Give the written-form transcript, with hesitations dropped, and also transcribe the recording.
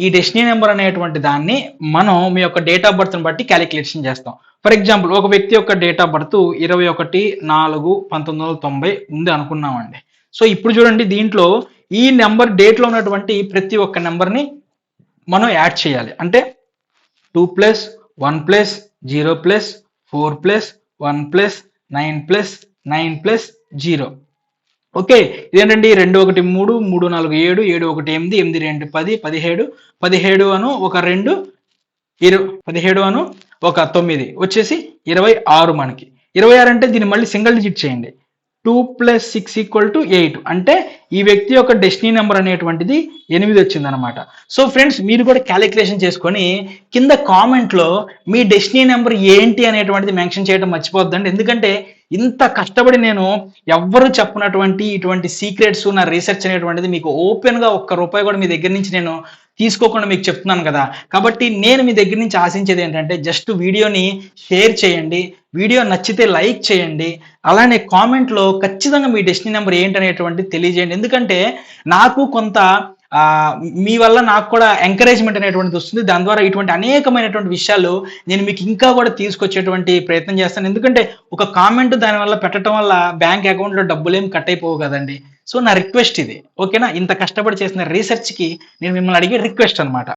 ఈ destiny number అనేటువంటి దాన్ని మనం మీ యొక్క డేట్ ఆఫ్ బర్త్ని బట్టి క్యాలిక్యులేషన్ చేస్తాం. ఫర్ ఎగ్జాంపుల్ ఒక వ్యక్తి యొక్క డేట్ ఆఫ్ బర్త్ 21/4/1990 ఉంది అనుకున్నామండి. సో ఇప్పుడు చూడండి, దీంట్లో ఈ నెంబర్ డేట్లో ఉన్నటువంటి ప్రతి ఒక్క నెంబర్ని మనం యాడ్ చేయాలి. అంటే 2 + 1 + 0 + 4 + 1 + 9 + 9 + 0. ఓకే, ఇదేంటండి 2 1 3 3 4 7 7 1 8 8 2 10 17 17 అను ఒక 2 17 అను ఒక 9 వచ్చేసి 26 మనకి. 26 అంటే దీన్ని మళ్ళీ సింగిల్ డిజిట్ చేయండి. 2 + 6 = 8 అంటే ఈ వ్యక్తి యొక్క డెస్టినీ నెంబర్ అనేటువంటిది 8 వచ్చిందనమాట. సో ఫ్రెండ్స్, మీరు కూడా క్యాలిక్యులేషన్ చేసుకొని కింద కామెంట్లో మీ డెస్టినీ నెంబర్ ఏంటి అనేటువంటిది మెన్షన్ చేయడం మర్చిపోద్దండి. ఎందుకంటే ఇంత కష్టపడి నేను ఎవ్వరు చెప్పనటువంటి ఇటువంటి సీక్రెట్స్, నా రీసెర్చ్ అనేటువంటిది మీకు ఓపెన్గా ₹1 కూడా మీ దగ్గర నుంచి నేను తీసుకోకుండా మీకు చెప్తున్నాను కదా. కాబట్టి నేను మీ దగ్గర నుంచి ఆశించేది ఏంటంటే జస్ట్ వీడియోని షేర్ చేయండి, వీడియో నచ్చితే లైక్ చేయండి, అలానే కామెంట్లో ఖచ్చితంగా మీ డెస్టినీ నెంబర్ ఏంటనేటువంటిది తెలియజేయండి. ఎందుకంటే నాకు కొంత మీ వల్ల నాకు కూడా ఎంకరేజ్మెంట్ అనేటువంటిది వస్తుంది. దాని ద్వారా ఇటువంటి అనేకమైనటువంటి విషయాలు నేను మీకు ఇంకా కూడా తీసుకొచ్చేటువంటి ప్రయత్నం చేస్తాను. ఎందుకంటే ఒక కామెంట్ దానివల్ల పెట్టడం వల్ల బ్యాంక్ అకౌంట్లో డబ్బులు ఏమి కట్ అయిపోవు కదండి. సో నా రిక్వెస్ట్ ఇది, ఓకేనా? ఇంత కష్టపడి చేసిన రీసెర్చ్కి నేను మిమ్మల్ని అడిగే రిక్వెస్ట్ అనమాట.